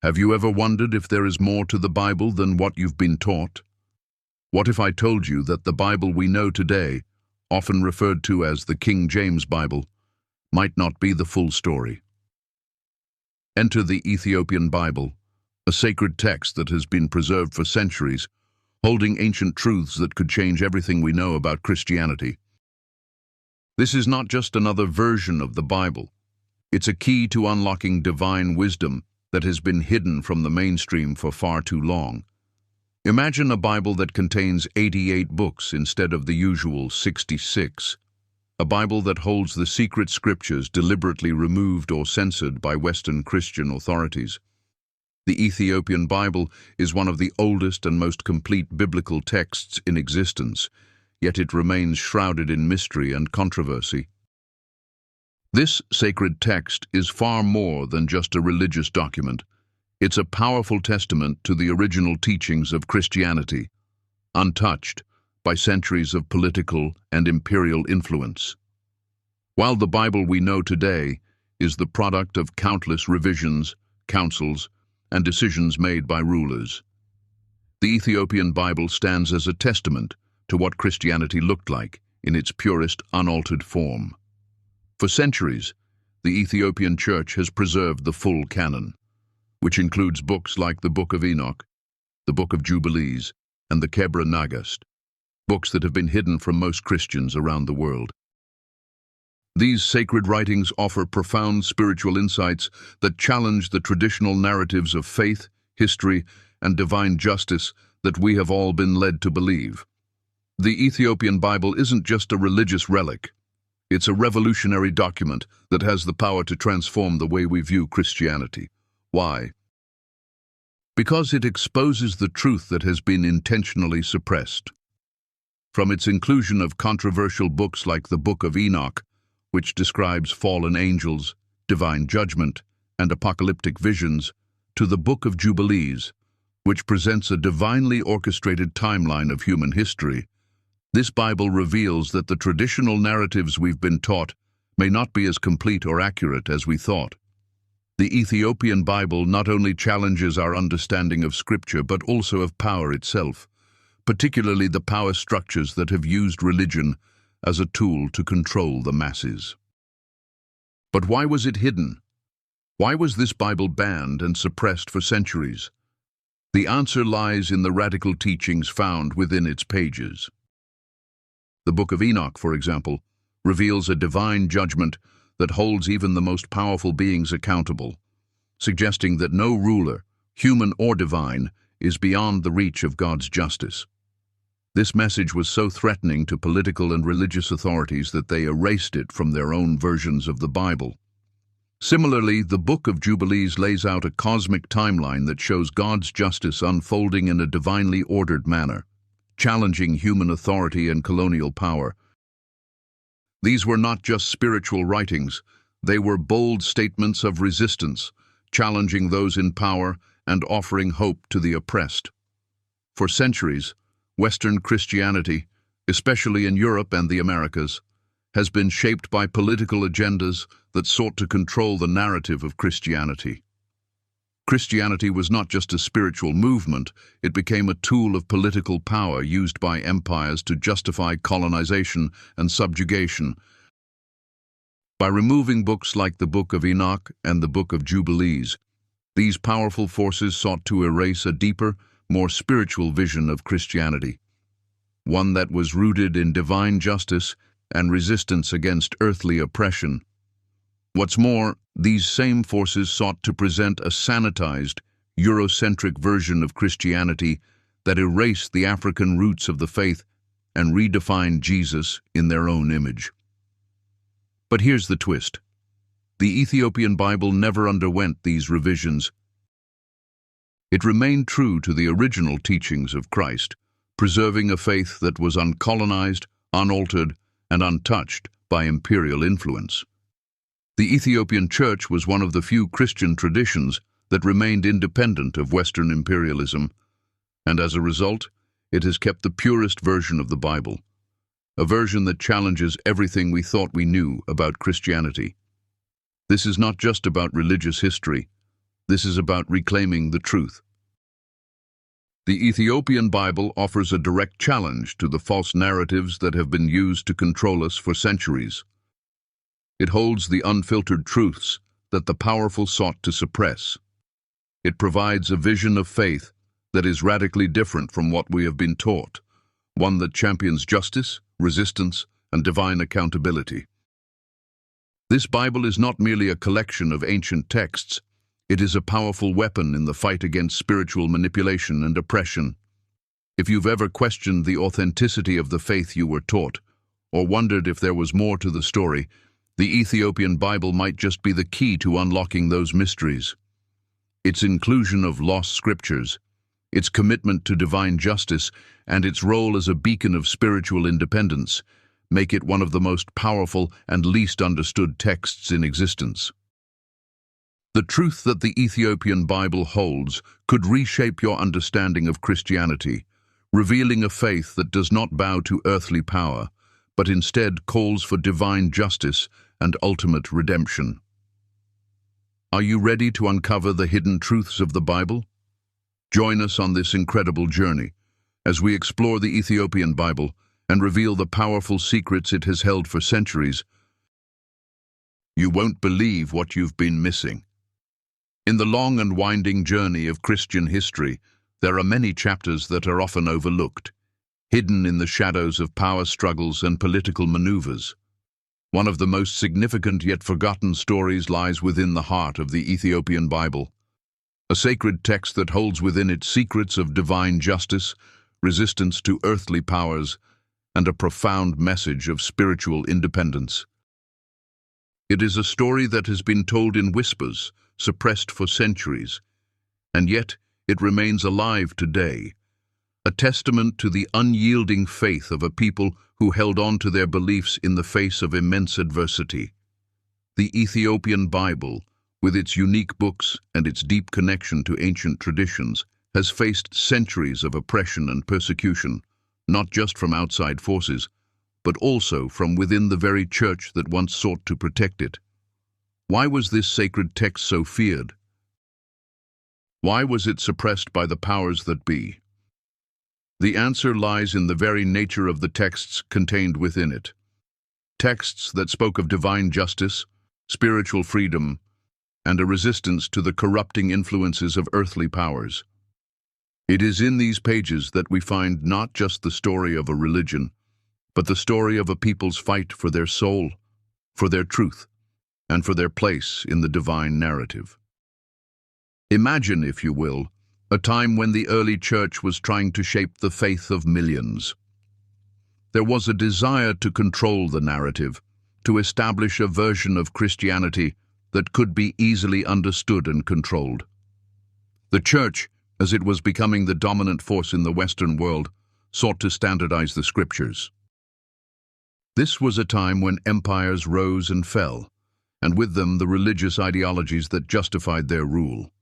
Have you ever wondered if there is more to the Bible than what you've been taught? What if I told you that the Bible we know today, often referred to as the King James Bible, might not be the full story? Enter the Ethiopian Bible, a sacred text that has been preserved for centuries, holding ancient truths that could change everything we know about Christianity. This is not just another version of the Bible. It's a key to unlocking divine wisdom that has been hidden from the mainstream for far too long. Imagine a Bible that contains 88 books instead of the usual 66. A Bible that holds the secret scriptures deliberately removed or censored by Western Christian authorities. The Ethiopian Bible is one of the oldest and most complete biblical texts in existence, yet it remains shrouded in mystery and controversy. This sacred text is far more than just a religious document. It's a powerful testament to the original teachings of Christianity, untouched by centuries of political and imperial influence. While the Bible we know today is the product of countless revisions, councils, and decisions made by rulers, the Ethiopian Bible stands as a testament to what Christianity looked like in its purest, unaltered form. For centuries, the Ethiopian Church has preserved the full canon, which includes books like the Book of Enoch, the Book of Jubilees, and the Kebra Nagast, books that have been hidden from most Christians around the world. These sacred writings offer profound spiritual insights that challenge the traditional narratives of faith, history, and divine justice that we have all been led to believe. The Ethiopian Bible isn't just a religious relic. It's a revolutionary document that has the power to transform the way we view Christianity. Why? Because it exposes the truth that has been intentionally suppressed. From its inclusion of controversial books like the Book of Enoch, which describes fallen angels, divine judgment, and apocalyptic visions, to the Book of Jubilees, which presents a divinely orchestrated timeline of human history, this Bible reveals that the traditional narratives we've been taught may not be as complete or accurate as we thought. The Ethiopian Bible not only challenges our understanding of Scripture but also of power itself, particularly the power structures that have used religion as a tool to control the masses. But why was it hidden? Why was this Bible banned and suppressed for centuries? The answer lies in the radical teachings found within its pages. The Book of Enoch, for example, reveals a divine judgment that holds even the most powerful beings accountable, suggesting that no ruler, human or divine, is beyond the reach of God's justice. This message was so threatening to political and religious authorities that they erased it from their own versions of the Bible. Similarly, the Book of Jubilees lays out a cosmic timeline that shows God's justice unfolding in a divinely ordered manner, challenging human authority and colonial power. These were not just spiritual writings, they were bold statements of resistance, challenging those in power and offering hope to the oppressed. For centuries, Western Christianity, especially in Europe and the Americas, has been shaped by political agendas that sought to control the narrative of Christianity. Christianity was not just a spiritual movement, it became a tool of political power used by empires to justify colonization and subjugation. By removing books like the Book of Enoch and the Book of Jubilees, these powerful forces sought to erase a deeper, more spiritual vision of Christianity, one that was rooted in divine justice and resistance against earthly oppression. What's more, these same forces sought to present a sanitized, Eurocentric version of Christianity that erased the African roots of the faith and redefined Jesus in their own image. But here's the twist. The Ethiopian Bible never underwent these revisions. It remained true to the original teachings of Christ, preserving a faith that was uncolonized, unaltered, and untouched by imperial influence. The Ethiopian Church was one of the few Christian traditions that remained independent of Western imperialism, and as a result, it has kept the purest version of the Bible, a version that challenges everything we thought we knew about Christianity. This is not just about religious history. This is about reclaiming the truth. The Ethiopian Bible offers a direct challenge to the false narratives that have been used to control us for centuries. It holds the unfiltered truths that the powerful sought to suppress. It provides a vision of faith that is radically different from what we have been taught, one that champions justice, resistance, and divine accountability. This Bible is not merely a collection of ancient texts. It is a powerful weapon in the fight against spiritual manipulation and oppression. If you've ever questioned the authenticity of the faith you were taught, or wondered if there was more to the story, the Ethiopian Bible might just be the key to unlocking those mysteries. Its inclusion of lost scriptures, its commitment to divine justice, and its role as a beacon of spiritual independence make it one of the most powerful and least understood texts in existence. The truth that the Ethiopian Bible holds could reshape your understanding of Christianity, revealing a faith that does not bow to earthly power, but instead calls for divine justice and ultimate redemption. Are you ready to uncover the hidden truths of the Bible? Join us on this incredible journey as we explore the Ethiopian Bible and reveal the powerful secrets it has held for centuries. You won't believe what you've been missing. In the long and winding journey of Christian history, there are many chapters that are often overlooked, hidden in the shadows of power struggles and political maneuvers. One of the most significant yet forgotten stories lies within the heart of the Ethiopian Bible, a sacred text that holds within it secrets of divine justice, resistance to earthly powers, and a profound message of spiritual independence. It is a story that has been told in whispers, suppressed for centuries, and yet it remains alive today, a testament to the unyielding faith of a people who held on to their beliefs in the face of immense adversity. The Ethiopian Bible, with its unique books and its deep connection to ancient traditions, has faced centuries of oppression and persecution, not just from outside forces, but also from within the very church that once sought to protect it. Why was this sacred text so feared? Why was it suppressed by the powers that be? The answer lies in the very nature of the texts contained within it. Texts that spoke of divine justice, spiritual freedom, and a resistance to the corrupting influences of earthly powers. It is in these pages that we find not just the story of a religion, but the story of a people's fight for their soul, for their truth, and for their place in the divine narrative. Imagine, if you will, a time when the early church was trying to shape the faith of millions. There was a desire to control the narrative, to establish a version of Christianity that could be easily understood and controlled. The church, as it was becoming the dominant force in the Western world, sought to standardize the scriptures. This was a time when empires rose and fell, and with them the religious ideologies that justified their rule.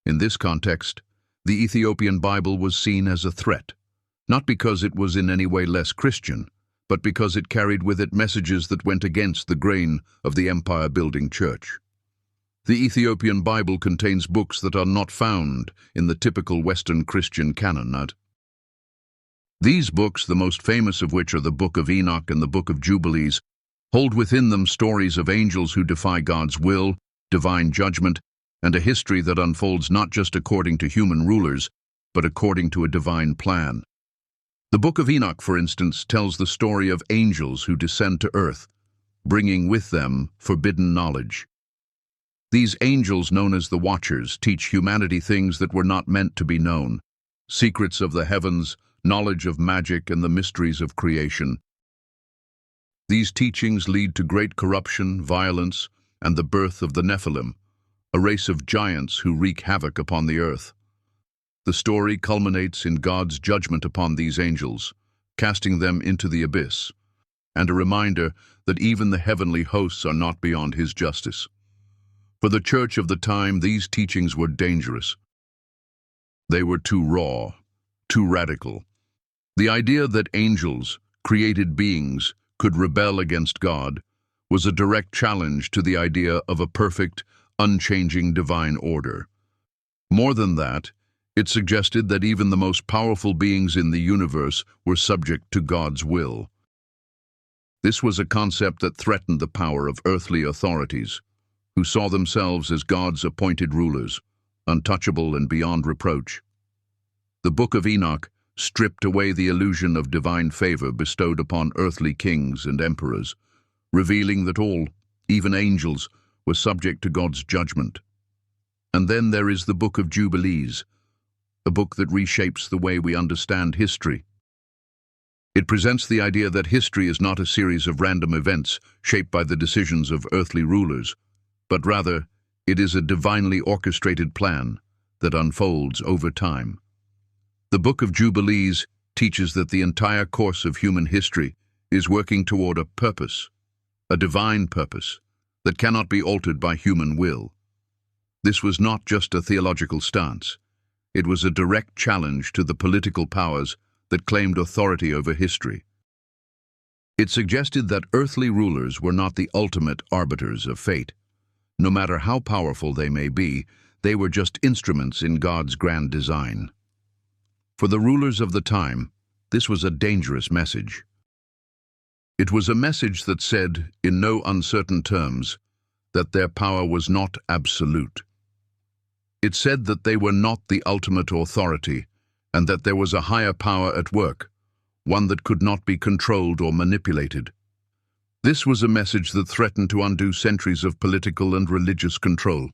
In this context, the Ethiopian Bible was seen as a threat, not because it was in any way less Christian, but because it carried with it messages that went against the grain of the empire-building church. The Ethiopian Bible contains books that are not found in the typical Western Christian canon. These books, the most famous of which are the Book of Enoch and the Book of Jubilees, hold within them stories of angels who defy God's will, divine judgment, and a history that unfolds not just according to human rulers, but according to a divine plan. The Book of Enoch, for instance, tells the story of angels who descend to earth, bringing with them forbidden knowledge. These angels, known as the Watchers, teach humanity things that were not meant to be known, secrets of the heavens, knowledge of magic, and the mysteries of creation. These teachings lead to great corruption, violence, and the birth of the Nephilim, a race of giants who wreak havoc upon the earth. The story culminates in God's judgment upon these angels, casting them into the abyss, and a reminder that even the heavenly hosts are not beyond his justice. For the church of the time, these teachings were dangerous. They were too raw, too radical. The idea that angels, created beings, could rebel against God was a direct challenge to the idea of a perfect, unchanging divine order. More than that, it suggested that even the most powerful beings in the universe were subject to God's will. This was a concept that threatened the power of earthly authorities, who saw themselves as God's appointed rulers, untouchable and beyond reproach. The Book of Enoch stripped away the illusion of divine favor bestowed upon earthly kings and emperors, revealing that all, even angels, were subject to God's judgment. And then there is the Book of Jubilees, a book that reshapes the way we understand history. It presents the idea that history is not a series of random events shaped by the decisions of earthly rulers, but rather it is a divinely orchestrated plan that unfolds over time. The Book of Jubilees teaches that the entire course of human history is working toward a purpose, a divine purpose, that cannot be altered by human will. This was not just a theological stance. It was a direct challenge to the political powers that claimed authority over history. It suggested that earthly rulers were not the ultimate arbiters of fate. No matter how powerful they may be, they were just instruments in God's grand design. For the rulers of the time, this was a dangerous message. It was a message that said, in no uncertain terms, that their power was not absolute. It said that they were not the ultimate authority, and that there was a higher power at work, one that could not be controlled or manipulated. This was a message that threatened to undo centuries of political and religious control.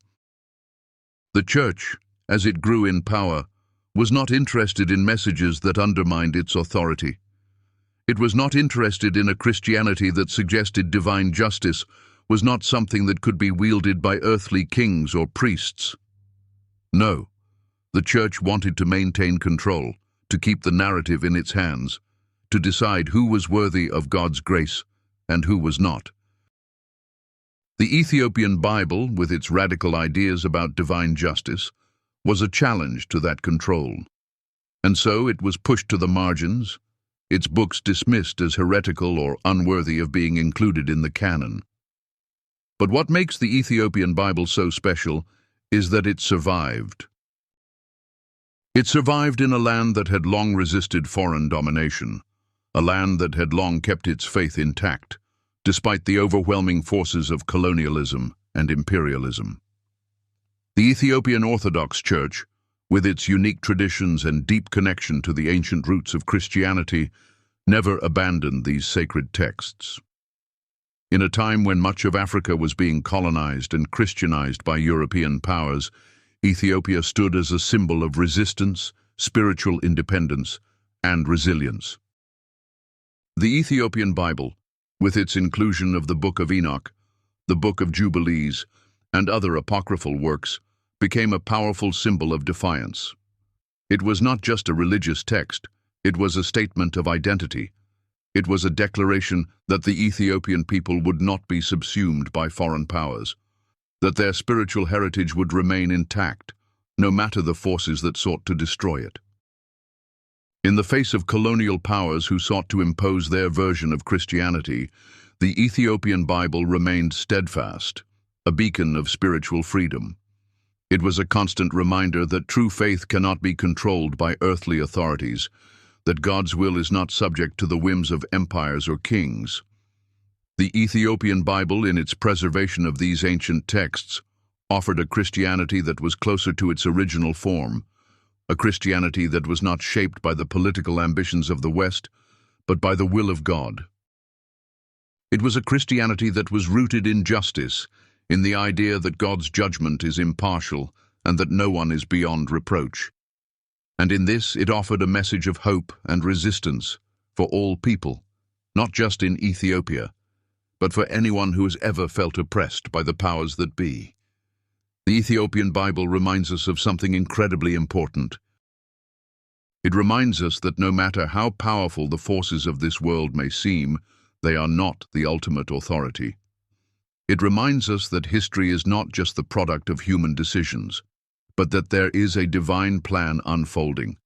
The Church, as it grew in power, was not interested in messages that undermined its authority. It was not interested in a Christianity that suggested divine justice was not something that could be wielded by earthly kings or priests. No, the Church wanted to maintain control, to keep the narrative in its hands, to decide who was worthy of God's grace and who was not. The Ethiopian Bible, with its radical ideas about divine justice, was a challenge to that control. And so it was pushed to the margins, its books dismissed as heretical or unworthy of being included in the canon. But what makes the Ethiopian Bible so special is that it survived. It survived in a land that had long resisted foreign domination, a land that had long kept its faith intact, despite the overwhelming forces of colonialism and imperialism. The Ethiopian Orthodox Church, with its unique traditions and deep connection to the ancient roots of Christianity, never abandoned these sacred texts. In a time when much of Africa was being colonized and Christianized by European powers, Ethiopia stood as a symbol of resistance, spiritual independence, and resilience. The Ethiopian Bible, with its inclusion of the Book of Enoch, the Book of Jubilees, and other apocryphal works, became a powerful symbol of defiance. It was not just a religious text, it was a statement of identity. It was a declaration that the Ethiopian people would not be subsumed by foreign powers, that their spiritual heritage would remain intact, no matter the forces that sought to destroy it. In the face of colonial powers who sought to impose their version of Christianity, the Ethiopian Bible remained steadfast, a beacon of spiritual freedom. It was a constant reminder that true faith cannot be controlled by earthly authorities, that God's will is not subject to the whims of empires or kings. The Ethiopian Bible, in its preservation of these ancient texts, offered a Christianity that was closer to its original form, a Christianity that was not shaped by the political ambitions of the West, but by the will of God. It was a Christianity that was rooted in justice, in the idea that God's judgment is impartial and that no one is beyond reproach. And in this, it offered a message of hope and resistance for all people, not just in Ethiopia, but for anyone who has ever felt oppressed by the powers that be. The Ethiopian Bible reminds us of something incredibly important. It reminds us that no matter how powerful the forces of this world may seem, they are not the ultimate authority. It reminds us that history is not just the product of human decisions, but that there is a divine plan unfolding,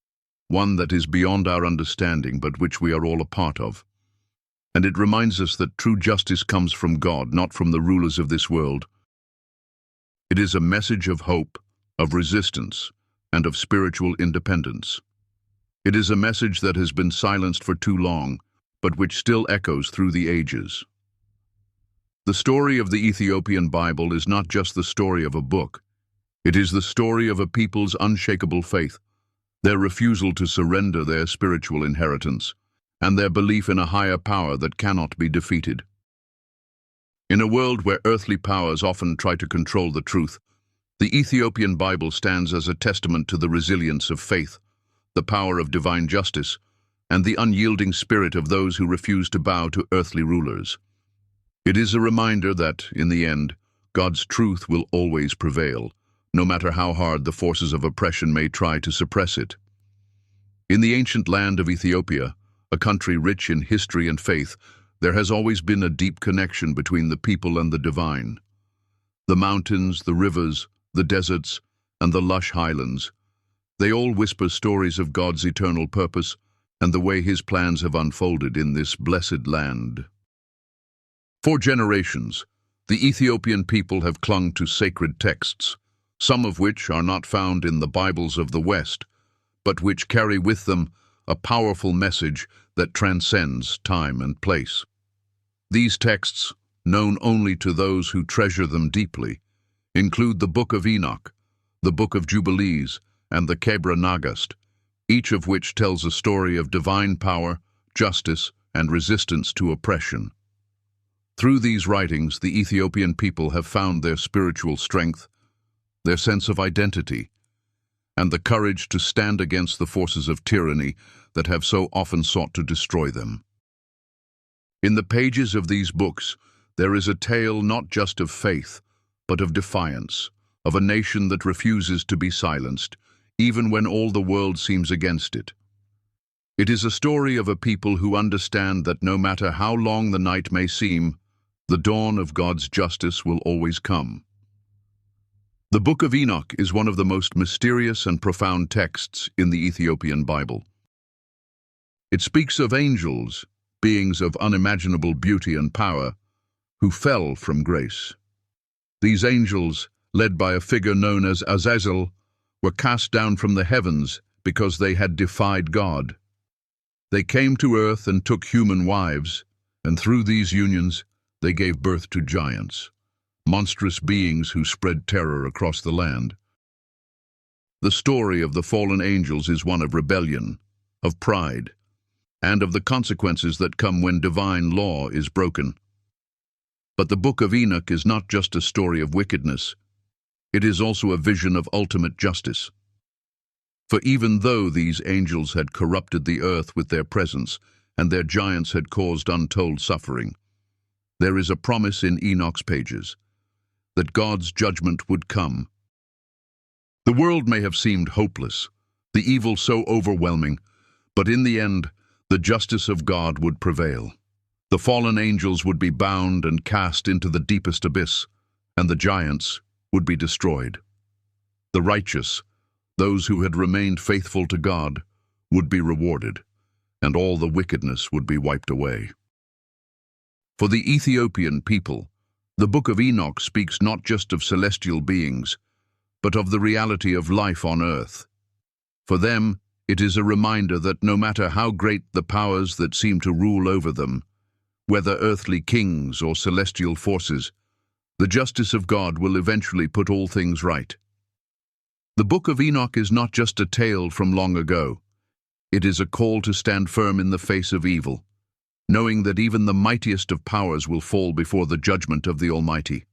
one that is beyond our understanding but which we are all a part of. And it reminds us that true justice comes from God, not from the rulers of this world. It is a message of hope, of resistance, and of spiritual independence. It is a message that has been silenced for too long, but which still echoes through the ages. The story of the Ethiopian Bible is not just the story of a book. It is the story of a people's unshakable faith, their refusal to surrender their spiritual inheritance, and their belief in a higher power that cannot be defeated. In a world where earthly powers often try to control the truth, the Ethiopian Bible stands as a testament to the resilience of faith, the power of divine justice, and the unyielding spirit of those who refuse to bow to earthly rulers. It is a reminder that, in the end, God's truth will always prevail, no matter how hard the forces of oppression may try to suppress it. In the ancient land of Ethiopia, a country rich in history and faith, there has always been a deep connection between the people and the divine. The mountains, the rivers, the deserts, and the lush highlands, they all whisper stories of God's eternal purpose and the way His plans have unfolded in this blessed land. For generations, the Ethiopian people have clung to sacred texts, some of which are not found in the Bibles of the West, but which carry with them a powerful message that transcends time and place. These texts, known only to those who treasure them deeply, include the Book of Enoch, the Book of Jubilees, and the Kebra Nagast, each of which tells a story of divine power, justice, and resistance to oppression. Through these writings, the Ethiopian people have found their spiritual strength, their sense of identity, and the courage to stand against the forces of tyranny that have so often sought to destroy them. In the pages of these books, there is a tale not just of faith, but of defiance, of a nation that refuses to be silenced, even when all the world seems against it. It is a story of a people who understand that no matter how long the night may seem, the dawn of God's justice will always come. The Book of Enoch is one of the most mysterious and profound texts in the Ethiopian Bible. It speaks of angels, beings of unimaginable beauty and power, who fell from grace. These angels, led by a figure known as Azazel, were cast down from the heavens because they had defied God. They came to earth and took human wives, and through these unions they gave birth to giants, monstrous beings who spread terror across the land. The story of the fallen angels is one of rebellion, of pride, and of the consequences that come when divine law is broken. But the Book of Enoch is not just a story of wickedness. It is also a vision of ultimate justice. For even though these angels had corrupted the earth with their presence, and their giants had caused untold suffering, there is a promise in Enoch's pages that God's judgment would come. The world may have seemed hopeless, the evil so overwhelming, but in the end, the justice of God would prevail. The fallen angels would be bound and cast into the deepest abyss, and the giants would be destroyed. The righteous, those who had remained faithful to God, would be rewarded, and all the wickedness would be wiped away. For the Ethiopian people, the Book of Enoch speaks not just of celestial beings, but of the reality of life on earth. For them, it is a reminder that no matter how great the powers that seem to rule over them, whether earthly kings or celestial forces, the justice of God will eventually put all things right. The Book of Enoch is not just a tale from long ago. It is a call to stand firm in the face of evil, knowing that even the mightiest of powers will fall before the judgment of the Almighty.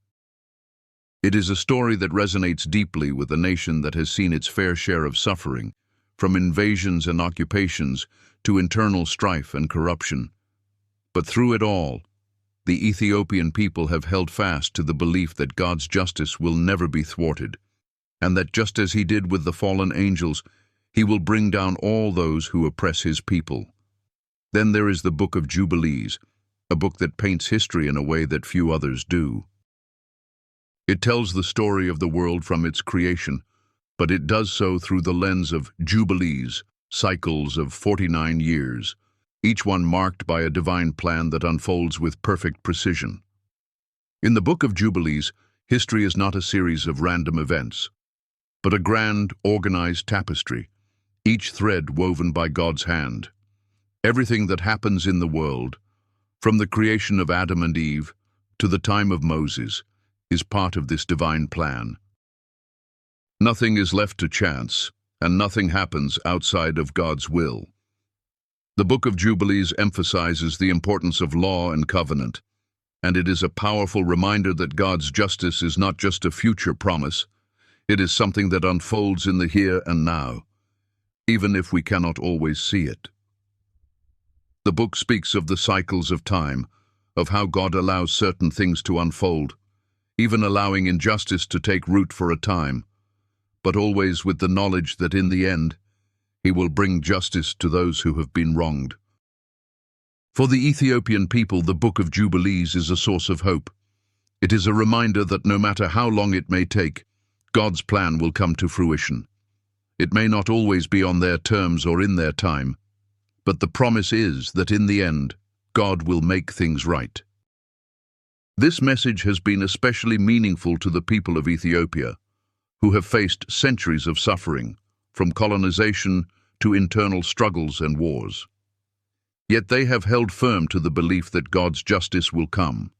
It is a story that resonates deeply with a nation that has seen its fair share of suffering, from invasions and occupations to internal strife and corruption. But through it all, the Ethiopian people have held fast to the belief that God's justice will never be thwarted, and that just as He did with the fallen angels, He will bring down all those who oppress His people. Then there is the Book of Jubilees, a book that paints history in a way that few others do. It tells the story of the world from its creation, but it does so through the lens of Jubilees, cycles of 49 years, each one marked by a divine plan that unfolds with perfect precision. In the Book of Jubilees, History is not a series of random events, but a grand, organized tapestry, each thread woven by God's hand. Everything that happens in the world, from the creation of Adam and Eve to the time of Moses, is part of this divine plan. Nothing is left to chance, and nothing happens outside of God's will. The Book of Jubilees emphasizes the importance of law and covenant, and it is a powerful reminder that God's justice is not just a future promise, it is something that unfolds in the here and now, even if we cannot always see it. The book speaks of the cycles of time, of how God allows certain things to unfold, even allowing injustice to take root for a time, but always with the knowledge that in the end, He will bring justice to those who have been wronged. For the Ethiopian people, the Book of Jubilees is a source of hope. It is a reminder that no matter how long it may take, God's plan will come to fruition. It may not always be on their terms or in their time, but the promise is that in the end, God will make things right. This message has been especially meaningful to the people of Ethiopia, who have faced centuries of suffering, from colonization to internal struggles and wars. Yet they have held firm to the belief that God's justice will come.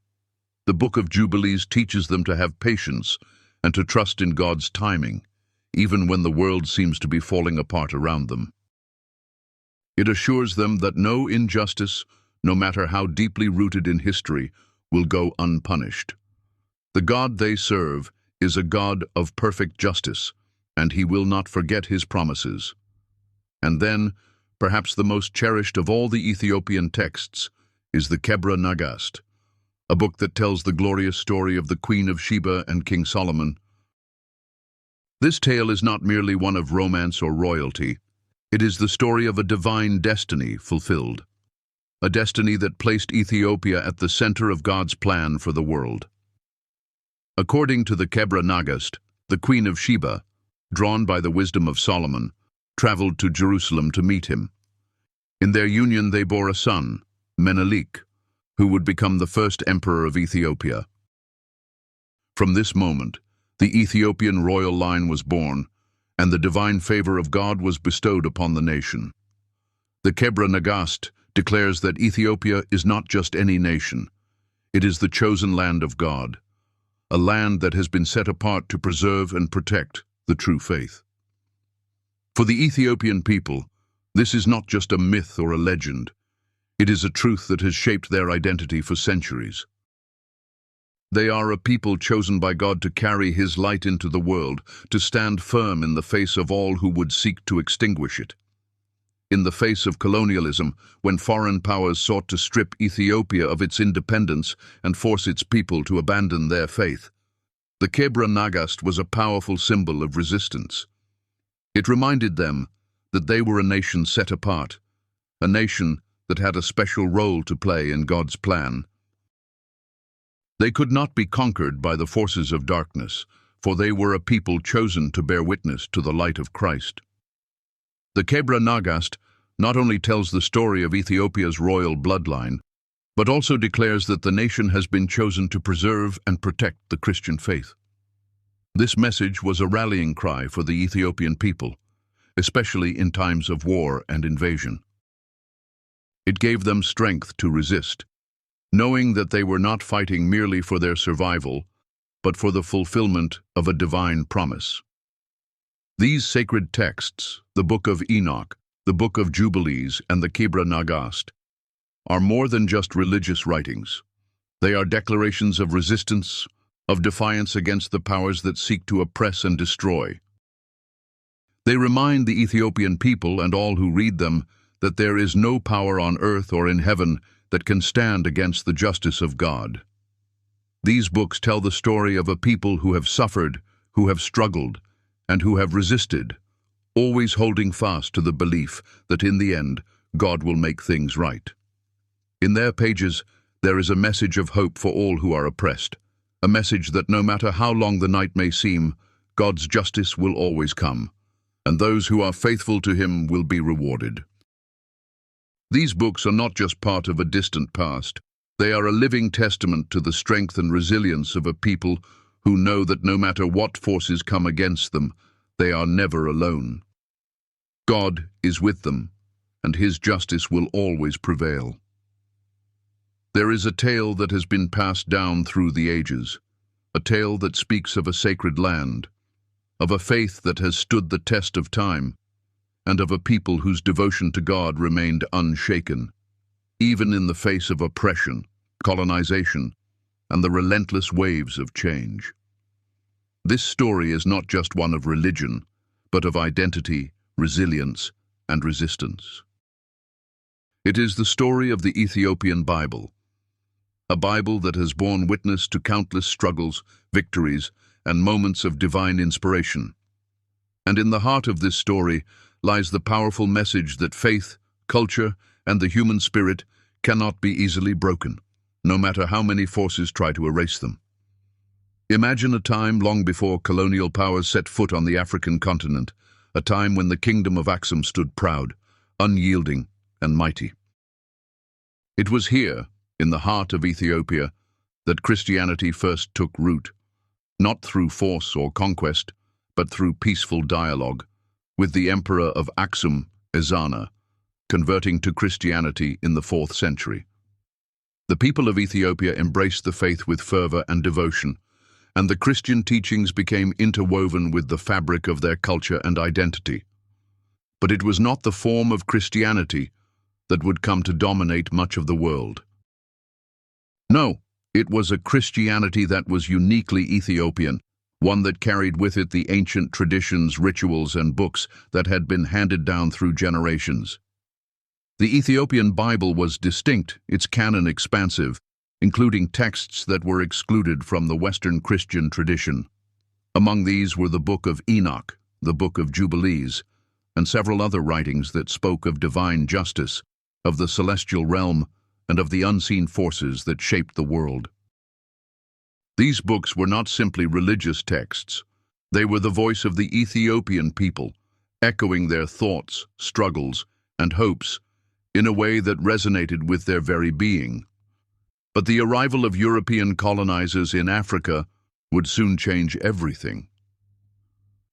The Book of Jubilees teaches them to have patience and to trust in God's timing, even when the world seems to be falling apart around them. It assures them that no injustice, no matter how deeply rooted in history, will go unpunished. The God they serve is a God of perfect justice, and He will not forget His promises. And then, perhaps the most cherished of all the Ethiopian texts is the Kebra Nagast, a book that tells the glorious story of the Queen of Sheba and King Solomon. This tale is not merely one of romance or royalty. It is the story of a divine destiny fulfilled, a destiny that placed Ethiopia at the center of God's plan for the world. According to the Kebra Nagast, the Queen of Sheba, drawn by the wisdom of Solomon, traveled to Jerusalem to meet him. In their union they bore a son, Menelik, who would become the first emperor of Ethiopia. From this moment, the Ethiopian royal line was born, and the divine favor of God was bestowed upon the nation. The Kebra Nagast declares that Ethiopia is not just any nation. It is the chosen land of God, a land that has been set apart to preserve and protect the true faith. For the Ethiopian people, this is not just a myth or a legend. It is a truth that has shaped their identity for centuries. They are a people chosen by God to carry His light into the world, to stand firm in the face of all who would seek to extinguish it. In the face of colonialism, when foreign powers sought to strip Ethiopia of its independence and force its people to abandon their faith, the Kebra Nagast was a powerful symbol of resistance. It reminded them that they were a nation set apart, a nation that had a special role to play in God's plan. They could not be conquered by the forces of darkness, for they were a people chosen to bear witness to the light of Christ. The Kebra Nagast not only tells the story of Ethiopia's royal bloodline, but also declares that the nation has been chosen to preserve and protect the Christian faith. This message was a rallying cry for the Ethiopian people, especially in times of war and invasion. It gave them strength to resist, knowing that they were not fighting merely for their survival, but for the fulfillment of a divine promise. These sacred texts, the Book of Enoch, the Book of Jubilees, and the Kebra Nagast, are more than just religious writings. They are declarations of resistance, of defiance against the powers that seek to oppress and destroy. They remind the Ethiopian people and all who read them that there is no power on earth or in heaven that can stand against the justice of God. These books tell the story of a people who have suffered, who have struggled, and who have resisted, always holding fast to the belief that in the end, God will make things right. In their pages, there is a message of hope for all who are oppressed, a message that no matter how long the night may seem, God's justice will always come, and those who are faithful to Him will be rewarded. These books are not just part of a distant past. They are a living testament to the strength and resilience of a people who know that no matter what forces come against them, they are never alone. God is with them, and his justice will always prevail. There is a tale that has been passed down through the ages, a tale that speaks of a sacred land, of a faith that has stood the test of time, and of a people whose devotion to God remained unshaken, even in the face of oppression, colonization, and the relentless waves of change. This story is not just one of religion, but of identity, resilience, and resistance. It is the story of the Ethiopian Bible, a Bible that has borne witness to countless struggles, victories, and moments of divine inspiration. And in the heart of this story lies the powerful message that faith, culture, and the human spirit cannot be easily broken, no matter how many forces try to erase them. Imagine a time long before colonial powers set foot on the African continent, a time when the kingdom of Axum stood proud, unyielding, and mighty. It was here, in the heart of Ethiopia, that Christianity first took root, not through force or conquest, but through peaceful dialogue, with the emperor of Axum, Ezana, converting to Christianity in the 4th century. The people of Ethiopia embraced the faith with fervor and devotion, and the Christian teachings became interwoven with the fabric of their culture and identity. But it was not the form of Christianity that would come to dominate much of the world. No, it was a Christianity that was uniquely Ethiopian, one that carried with it the ancient traditions, rituals, and books that had been handed down through generations. The Ethiopian Bible was distinct, its canon expansive, including texts that were excluded from the Western Christian tradition. Among these were the Book of Enoch, the Book of Jubilees, and several other writings that spoke of divine justice, of the celestial realm, and of the unseen forces that shaped the world. These books were not simply religious texts. They were the voice of the Ethiopian people, echoing their thoughts, struggles, and hopes in a way that resonated with their very being. But the arrival of European colonizers in Africa would soon change everything.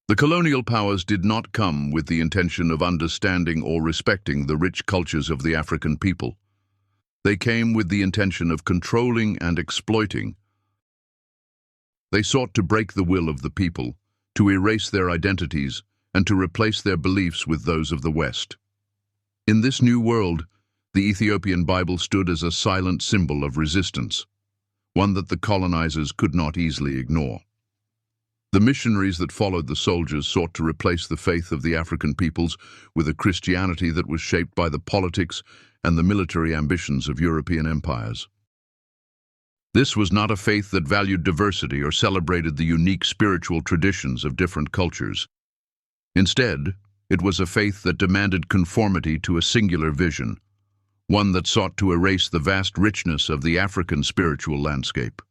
The colonial powers did not come with the intention of understanding or respecting the rich cultures of the African people. They came with the intention of controlling and exploiting. They sought to break the will of the people, to erase their identities, and to replace their beliefs with those of the West. In this new world, the Ethiopian Bible stood as a silent symbol of resistance, one that the colonizers could not easily ignore. The missionaries that followed the soldiers sought to replace the faith of the African peoples with a Christianity that was shaped by the politics and the military ambitions of European empires. This was not a faith that valued diversity or celebrated the unique spiritual traditions of different cultures. Instead, it was a faith that demanded conformity to a singular vision, one that sought to erase the vast richness of the African spiritual landscape.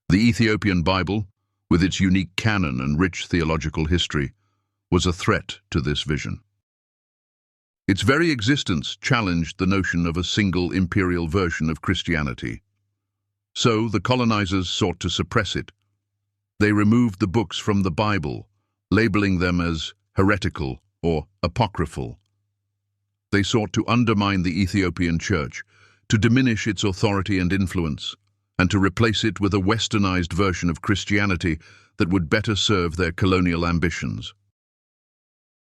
The Ethiopian Bible, with its unique canon and rich theological history, was a threat to this vision. Its very existence challenged the notion of a single imperial version of Christianity. So the colonizers sought to suppress it. They removed the books from the Bible, labeling them as heretical or apocryphal. They sought to undermine the Ethiopian Church, to diminish its authority and influence, and to replace it with a westernized version of Christianity that would better serve their colonial ambitions.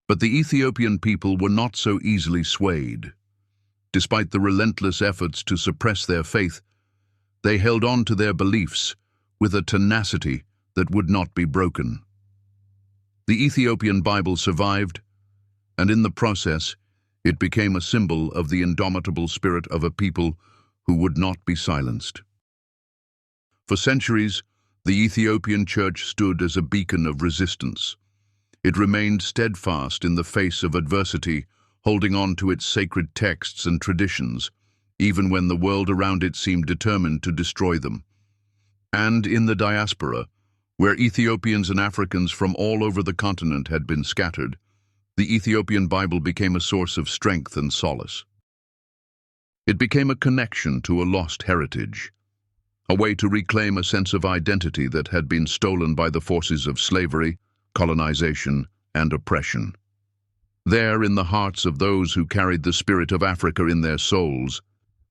But the Ethiopian people were not so easily swayed. Despite the relentless efforts to suppress their faith, they held on to their beliefs with a tenacity that would not be broken. The Ethiopian Bible survived, and in the process, it became a symbol of the indomitable spirit of a people who would not be silenced. For centuries, the Ethiopian Church stood as a beacon of resistance. It remained steadfast in the face of adversity, holding on to its sacred texts and traditions, even when the world around it seemed determined to destroy them. And in the diaspora, where Ethiopians and Africans from all over the continent had been scattered, the Ethiopian Bible became a source of strength and solace. It became a connection to a lost heritage, a way to reclaim a sense of identity that had been stolen by the forces of slavery, colonization, and oppression. There, in the hearts of those who carried the spirit of Africa in their souls,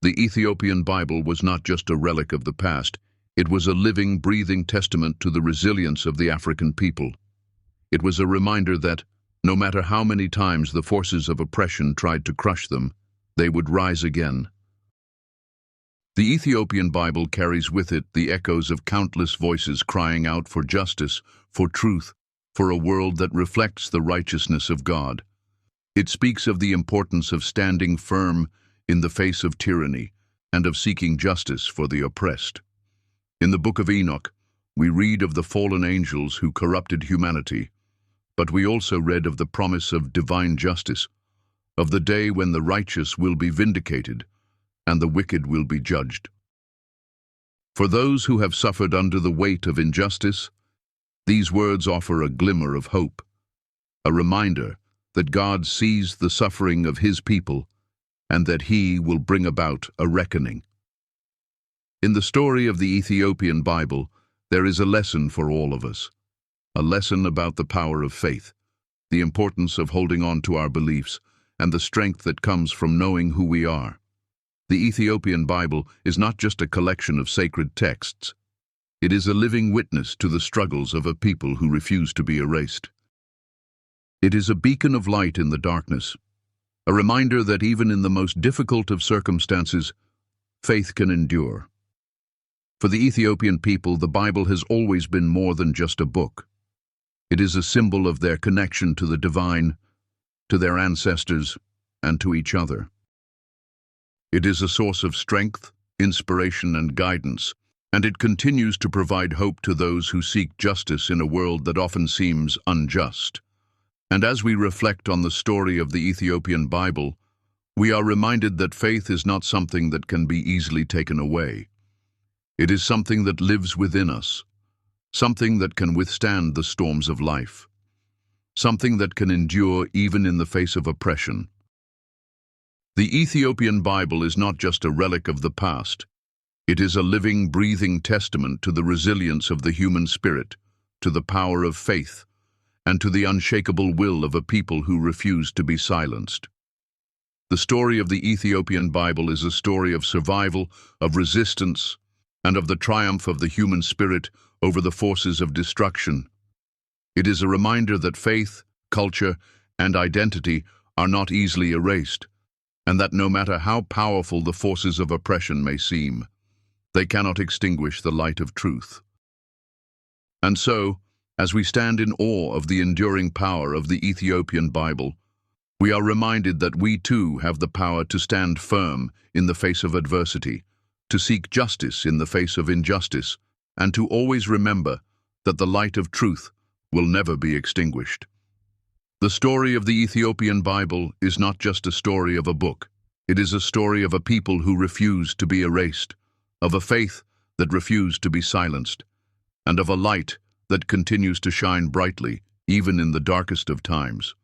the Ethiopian Bible was not just a relic of the past, it was a living, breathing testament to the resilience of the African people. It was a reminder that, no matter how many times the forces of oppression tried to crush them, they would rise again. The Ethiopian Bible carries with it the echoes of countless voices crying out for justice, for truth, for a world that reflects the righteousness of God. It speaks of the importance of standing firm in the face of tyranny and of seeking justice for the oppressed. In the Book of Enoch, we read of the fallen angels who corrupted humanity, but we also read of the promise of divine justice, of the day when the righteous will be vindicated and the wicked will be judged. For those who have suffered under the weight of injustice, these words offer a glimmer of hope, a reminder that God sees the suffering of His people and that He will bring about a reckoning. In the story of the Ethiopian Bible, there is a lesson for all of us, a lesson about the power of faith, the importance of holding on to our beliefs, and the strength that comes from knowing who we are. The Ethiopian Bible is not just a collection of sacred texts. It is a living witness to the struggles of a people who refuse to be erased. It is a beacon of light in the darkness, a reminder that even in the most difficult of circumstances, faith can endure. For the Ethiopian people, the Bible has always been more than just a book. It is a symbol of their connection to the divine, to their ancestors, and to each other. It is a source of strength, inspiration, and guidance, and it continues to provide hope to those who seek justice in a world that often seems unjust. And as we reflect on the story of the Ethiopian Bible, we are reminded that faith is not something that can be easily taken away. It is something that lives within us, something that can withstand the storms of life, something that can endure even in the face of oppression. The Ethiopian Bible is not just a relic of the past. It is a living, breathing testament to the resilience of the human spirit, to the power of faith, and to the unshakable will of a people who refuse to be silenced. The story of the Ethiopian Bible is a story of survival, of resistance, and of the triumph of the human spirit over the forces of destruction. It is a reminder that faith, culture, and identity are not easily erased, and that no matter how powerful the forces of oppression may seem, they cannot extinguish the light of truth. And so, as we stand in awe of the enduring power of the Ethiopian Bible, we are reminded that we too have the power to stand firm in the face of adversity, to seek justice in the face of injustice, and to always remember that the light of truth will never be extinguished. The story of the Ethiopian Bible is not just a story of a book. It is a story of a people who refuse to be erased, of a faith that refused to be silenced, and of a light that continues to shine brightly even in the darkest of times.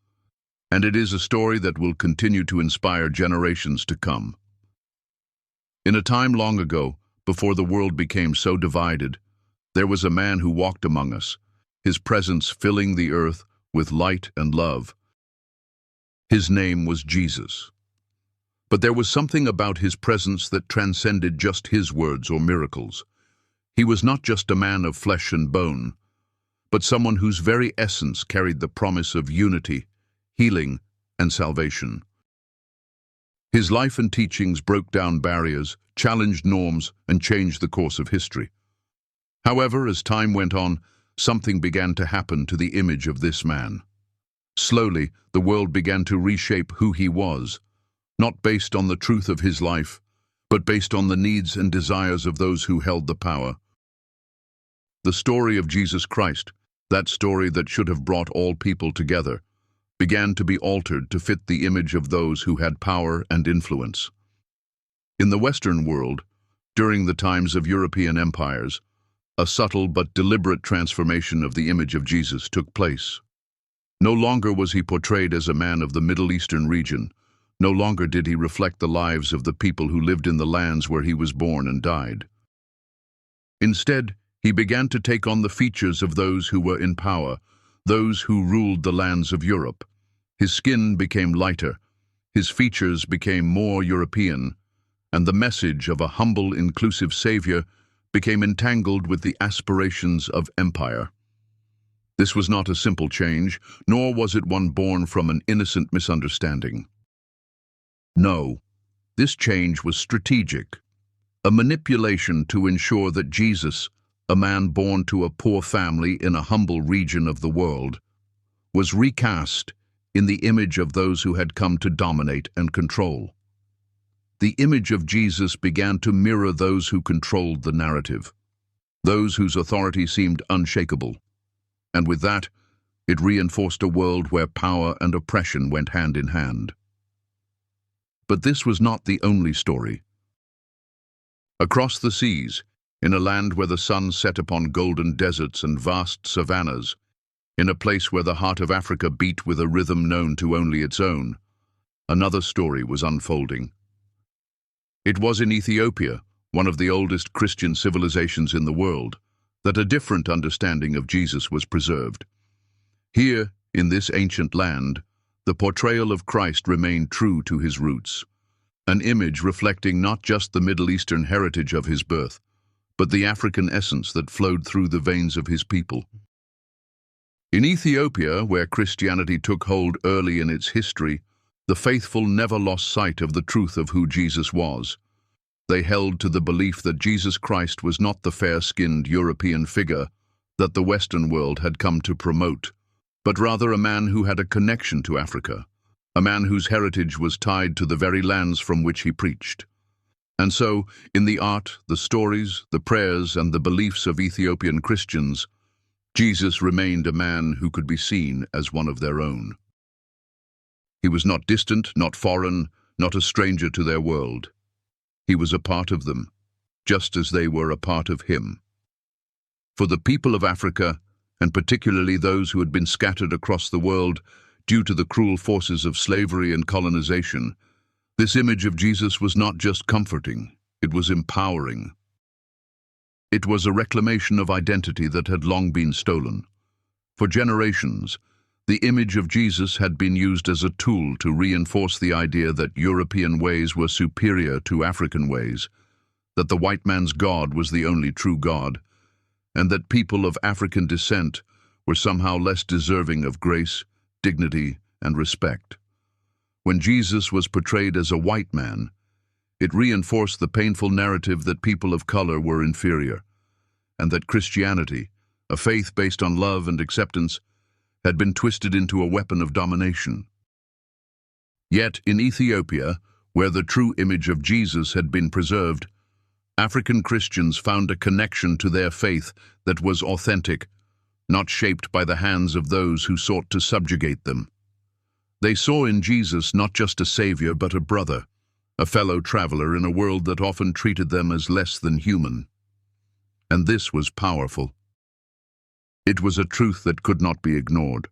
And it is a story that will continue to inspire generations to come. In a time long ago, before the world became so divided, there was a man who walked among us, his presence filling the earth with light and love. His name was Jesus. But there was something about his presence that transcended just his words or miracles. He was not just a man of flesh and bone, but someone whose very essence carried the promise of unity, healing, and salvation. His life and teachings broke down barriers, challenged norms, and changed the course of history. However, as time went on, something began to happen to the image of this man. Slowly, the world began to reshape who he was, not based on the truth of his life, but based on the needs and desires of those who held the power. The story of Jesus Christ, that story that should have brought all people together, began to be altered to fit the image of those who had power and influence. In the Western world, during the times of European empires, a subtle but deliberate transformation of the image of Jesus took place. No longer was he portrayed as a man of the Middle Eastern region. No longer did he reflect the lives of the people who lived in the lands where he was born and died. Instead, he began to take on the features of those who were in power, those who ruled the lands of Europe. His skin became lighter, his features became more European, and the message of a humble, inclusive Savior became entangled with the aspirations of empire. This was not a simple change, nor was it one born from an innocent misunderstanding. No, this change was strategic, a manipulation to ensure that Jesus, a man born to a poor family in a humble region of the world, was recast in the image of those who had come to dominate and control. The image of Jesus began to mirror those who controlled the narrative, those whose authority seemed unshakable, and with that, it reinforced a world where power and oppression went hand in hand. But this was not the only story. Across the seas, in a land where the sun set upon golden deserts and vast savannas, in a place where the heart of Africa beat with a rhythm known to only its own, another story was unfolding. It was in Ethiopia, one of the oldest Christian civilizations in the world, that a different understanding of Jesus was preserved. Here, in this ancient land, the portrayal of Christ remained true to his roots, an image reflecting not just the Middle Eastern heritage of his birth, but the African essence that flowed through the veins of his people. In Ethiopia, where Christianity took hold early in its history, the faithful never lost sight of the truth of who Jesus was. They held to the belief that Jesus Christ was not the fair-skinned European figure that the Western world had come to promote, but rather a man who had a connection to Africa, a man whose heritage was tied to the very lands from which he preached. And so, in the art, the stories, the prayers, and the beliefs of Ethiopian Christians, Jesus remained a man who could be seen as one of their own. He was not distant, not foreign, not a stranger to their world. He was a part of them, just as they were a part of him. For the people of Africa, and particularly those who had been scattered across the world due to the cruel forces of slavery and colonization, this image of Jesus was not just comforting, it was empowering. It was a reclamation of identity that had long been stolen. For generations, the image of Jesus had been used as a tool to reinforce the idea that European ways were superior to African ways, that the white man's God was the only true God, and that people of African descent were somehow less deserving of grace, dignity, and respect. When Jesus was portrayed as a white man, it reinforced the painful narrative that people of color were inferior, and that Christianity, a faith based on love and acceptance, had been twisted into a weapon of domination. Yet in Ethiopia, where the true image of Jesus had been preserved, African Christians found a connection to their faith that was authentic, not shaped by the hands of those who sought to subjugate them. They saw in Jesus not just a savior but a brother, a fellow traveler in a world that often treated them as less than human. And this was powerful. It was a truth that could not be ignored.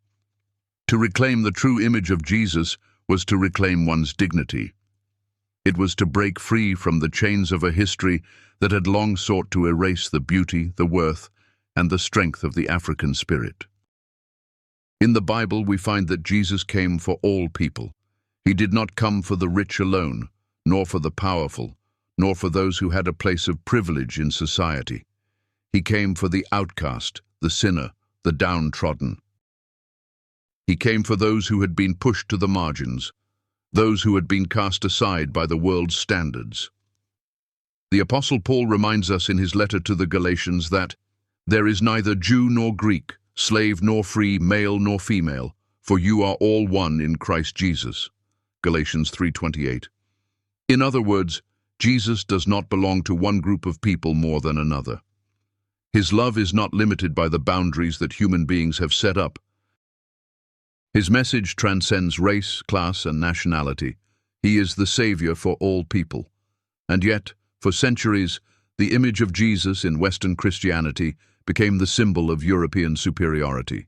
To reclaim the true image of Jesus was to reclaim one's dignity. It was to break free from the chains of a history that had long sought to erase the beauty, the worth, and the strength of the African spirit. In the Bible, we find that Jesus came for all people. He did not come for the rich alone, nor for the powerful, nor for those who had a place of privilege in society. He came for the outcast, the sinner, the downtrodden. He came for those who had been pushed to the margins, those who had been cast aside by the world's standards. The Apostle Paul reminds us in his letter to the Galatians that there is neither Jew nor Greek, slave nor free, male nor female, for you are all one in Christ Jesus. Galatians 3:28. In other words, Jesus does not belong to one group of people more than another. His love is not limited by the boundaries that human beings have set up. His message transcends race, class, and nationality. He is the Savior for all people. And yet, for centuries, the image of Jesus in Western Christianity became the symbol of European superiority.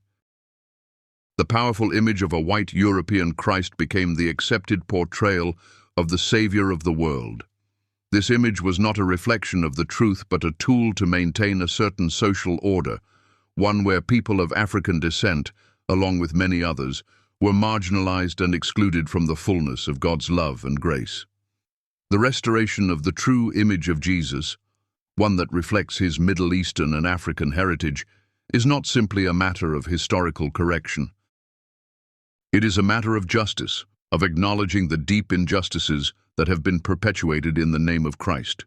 The powerful image of a white European Christ became the accepted portrayal of the Savior of the world. This image was not a reflection of the truth but a tool to maintain a certain social order, one where people of African descent, along with many others, were marginalized and excluded from the fullness of God's love and grace. The restoration of the true image of Jesus, one that reflects his Middle Eastern and African heritage, is not simply a matter of historical correction. It is a matter of justice, of acknowledging the deep injustices that have been perpetuated in the name of Christ.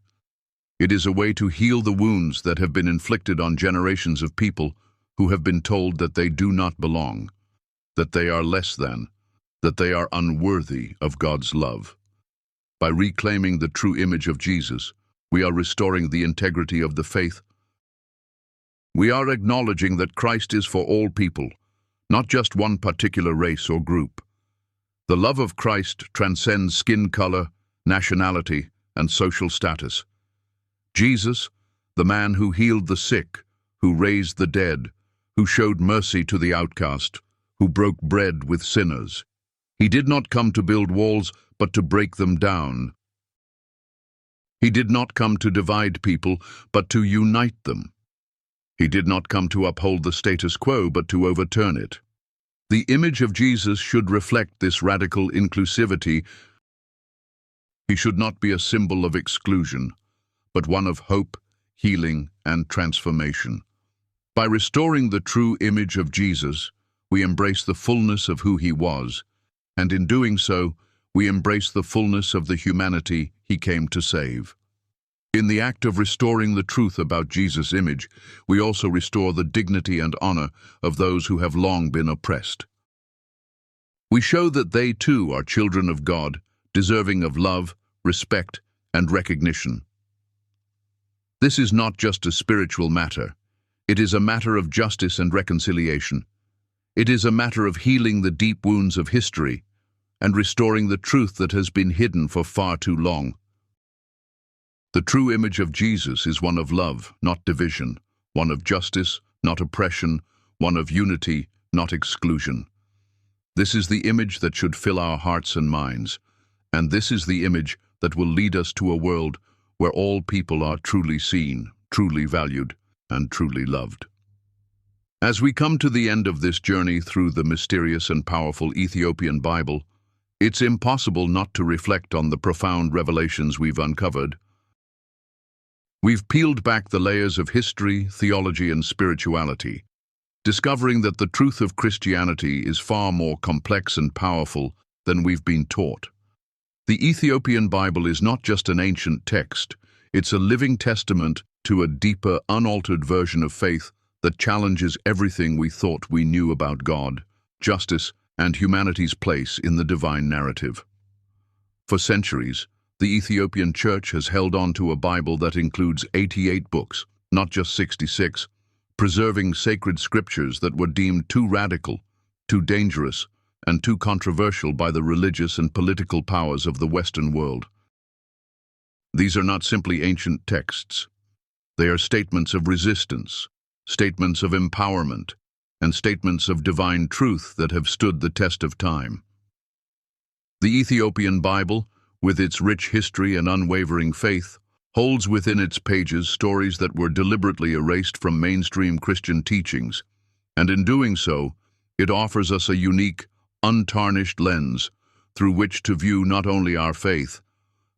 It is a way to heal the wounds that have been inflicted on generations of people who have been told that they do not belong, that they are less than, that they are unworthy of God's love. By reclaiming the true image of Jesus, we are restoring the integrity of the faith. We are acknowledging that Christ is for all people, not just one particular race or group. The love of Christ transcends skin color, nationality, and social status. Jesus, the man who healed the sick, who raised the dead, who showed mercy to the outcast, who broke bread with sinners. He did not come to build walls, but to break them down. He did not come to divide people, but to unite them. He did not come to uphold the status quo, but to overturn it. The image of Jesus should reflect this radical inclusivity. He should not be a symbol of exclusion, but one of hope, healing, and transformation. By restoring the true image of Jesus, we embrace the fullness of who he was, and in doing so, we embrace the fullness of the humanity he came to save. In the act of restoring the truth about Jesus' image, we also restore the dignity and honor of those who have long been oppressed. We show that they too are children of God, deserving of love, respect, and recognition. This is not just a spiritual matter. It is a matter of justice and reconciliation. It is a matter of healing the deep wounds of history and restoring the truth that has been hidden for far too long. The true image of Jesus is one of love, not division, one of justice, not oppression, one of unity, not exclusion. This is the image that should fill our hearts and minds, and this is the image that will lead us to a world where all people are truly seen, truly valued, and truly loved. As we come to the end of this journey through the mysterious and powerful Ethiopian Bible, it's impossible not to reflect on the profound revelations we've uncovered. We've peeled back the layers of history, theology, and spirituality, discovering that the truth of Christianity is far more complex and powerful than we've been taught. The Ethiopian Bible is not just an ancient text, it's a living testament to a deeper, unaltered version of faith that challenges everything we thought we knew about God, justice, and humanity's place in the divine narrative. For centuries, the Ethiopian Church has held on to a Bible that includes 88 books, not just 66, preserving sacred scriptures that were deemed too radical, too dangerous, and too controversial by the religious and political powers of the Western world. These are not simply ancient texts. They are statements of resistance, statements of empowerment, and statements of divine truth that have stood the test of time. The Ethiopian Bible, with its rich history and unwavering faith, holds within its pages stories that were deliberately erased from mainstream Christian teachings, and in doing so, it offers us a unique, untarnished lens through which to view not only our faith,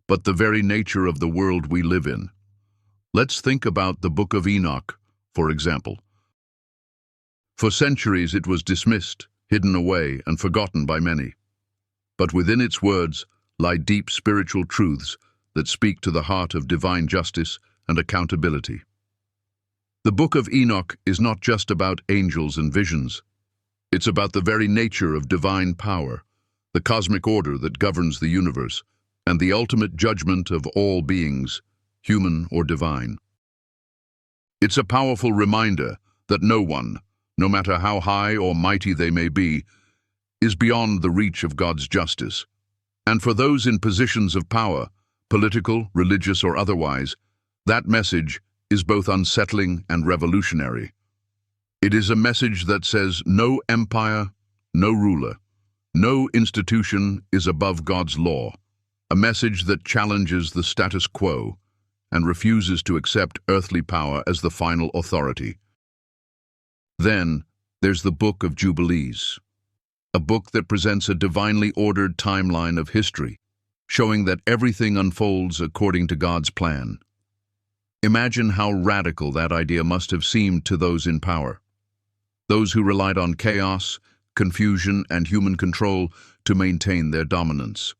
but the very nature of the world we live in. Let's think about the Book of Enoch, for example. For centuries it was dismissed, hidden away, and forgotten by many. But within its words lie deep spiritual truths that speak to the heart of divine justice and accountability. The Book of Enoch is not just about angels and visions. It's about the very nature of divine power, the cosmic order that governs the universe, and the ultimate judgment of all beings, human or divine. It's a powerful reminder that no one, no matter how high or mighty they may be, is beyond the reach of God's justice. And for those in positions of power, political, religious, or otherwise, that message is both unsettling and revolutionary. It is a message that says no empire, no ruler, no institution is above God's law, a message that challenges the status quo and refuses to accept earthly power as the final authority. Then, there's the Book of Jubilees, a book that presents a divinely ordered timeline of history, showing that everything unfolds according to God's plan. Imagine how radical that idea must have seemed to those in power, those who relied on chaos, confusion, and human control to maintain their dominance.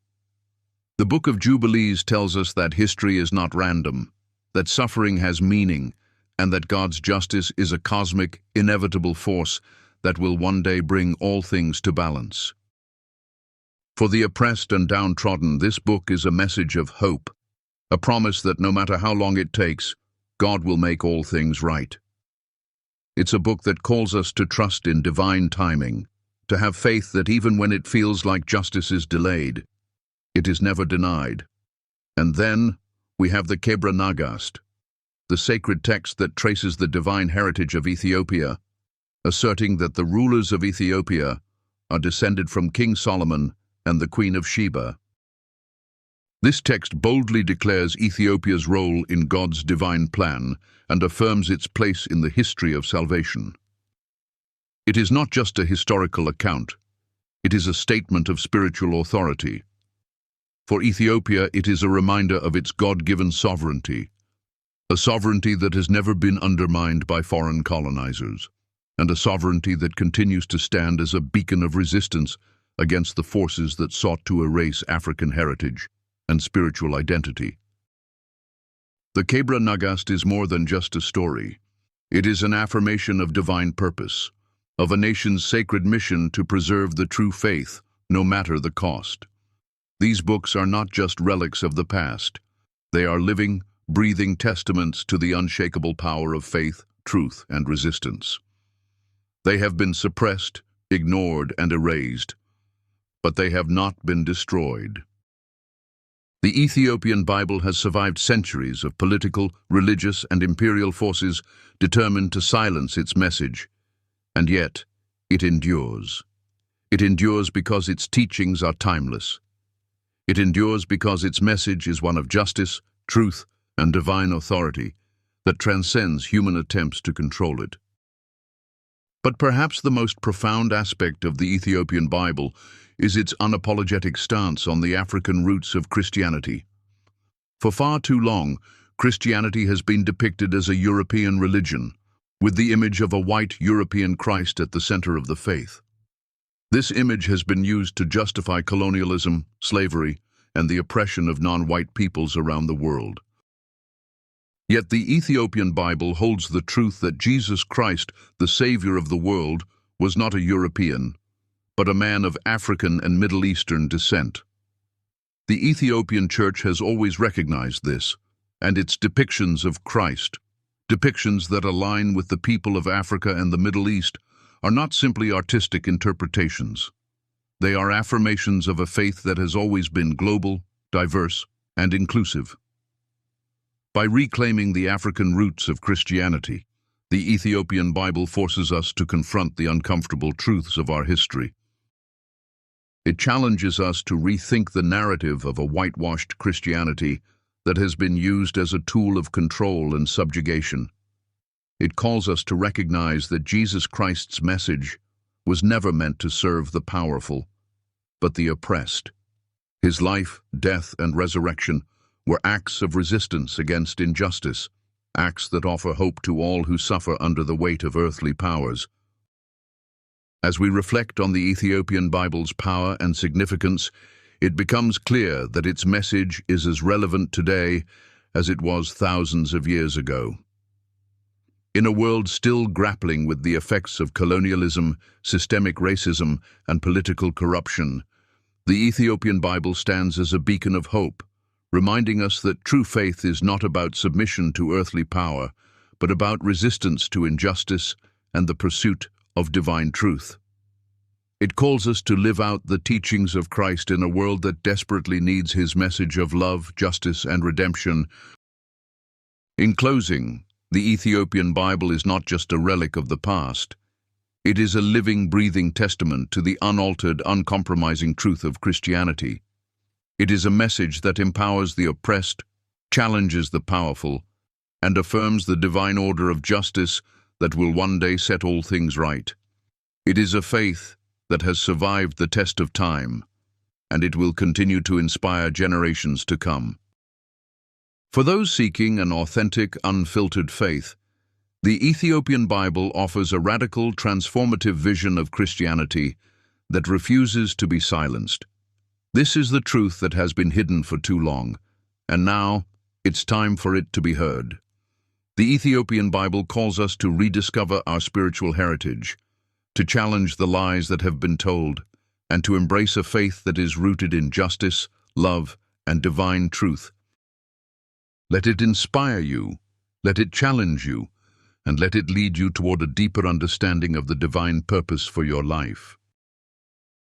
The Book of Jubilees tells us that history is not random, that suffering has meaning, and that God's justice is a cosmic, inevitable force that will one day bring all things to balance. For the oppressed and downtrodden, this book is a message of hope, a promise that no matter how long it takes, God will make all things right. It's a book that calls us to trust in divine timing, to have faith that even when it feels like justice is delayed, it is never denied. And then we have the Kebra Nagast, the sacred text that traces the divine heritage of Ethiopia, asserting that the rulers of Ethiopia are descended from King Solomon and the Queen of Sheba. This text boldly declares Ethiopia's role in God's divine plan and affirms its place in the history of salvation. It is not just a historical account, it is a statement of spiritual authority. For Ethiopia, it is a reminder of its God-given sovereignty, a sovereignty that has never been undermined by foreign colonizers, and a sovereignty that continues to stand as a beacon of resistance against the forces that sought to erase African heritage and spiritual identity. The Kebra Nagast is more than just a story. It is an affirmation of divine purpose, of a nation's sacred mission to preserve the true faith, no matter the cost. These books are not just relics of the past. They are living, breathing testaments to the unshakable power of faith, truth, and resistance. They have been suppressed, ignored, and erased, but they have not been destroyed. The Ethiopian Bible has survived centuries of political, religious, and imperial forces determined to silence its message, and yet it endures. It endures because its teachings are timeless. It endures because its message is one of justice, truth, and divine authority that transcends human attempts to control it. But perhaps the most profound aspect of the Ethiopian Bible is its unapologetic stance on the African roots of Christianity. For far too long, Christianity has been depicted as a European religion, with the image of a white European Christ at the center of the faith. This image has been used to justify colonialism, slavery, and the oppression of non-white peoples around the world. Yet the Ethiopian Bible holds the truth that Jesus Christ, the Savior of the world, was not a European, but a man of African and Middle Eastern descent. The Ethiopian Church has always recognized this, and its depictions of Christ, depictions that align with the people of Africa and the Middle East, are not simply artistic interpretations. They are affirmations of a faith that has always been global, diverse, and inclusive. By reclaiming the African roots of Christianity, the Ethiopian Bible forces us to confront the uncomfortable truths of our history. It challenges us to rethink the narrative of a whitewashed Christianity that has been used as a tool of control and subjugation. It calls us to recognize that Jesus Christ's message was never meant to serve the powerful, but the oppressed. His life, death, and resurrection were acts of resistance against injustice, acts that offer hope to all who suffer under the weight of earthly powers. As we reflect on the Ethiopian Bible's power and significance, it becomes clear that its message is as relevant today as it was thousands of years ago. In a world still grappling with the effects of colonialism, systemic racism, and political corruption, the Ethiopian Bible stands as a beacon of hope, reminding us that true faith is not about submission to earthly power, but about resistance to injustice and the pursuit of divine truth. It calls us to live out the teachings of Christ in a world that desperately needs his message of love, justice, and redemption. In closing, the Ethiopian Bible is not just a relic of the past. It is a living, breathing testament to the unaltered, uncompromising truth of Christianity. It is a message that empowers the oppressed, challenges the powerful, and affirms the divine order of justice that will one day set all things right. It is a faith that has survived the test of time, and it will continue to inspire generations to come. For those seeking an authentic, unfiltered faith, the Ethiopian Bible offers a radical, transformative vision of Christianity that refuses to be silenced. This is the truth that has been hidden for too long, and now it's time for it to be heard. The Ethiopian Bible calls us to rediscover our spiritual heritage, to challenge the lies that have been told, and to embrace a faith that is rooted in justice, love, and divine truth. Let it inspire you, let it challenge you, and let it lead you toward a deeper understanding of the divine purpose for your life.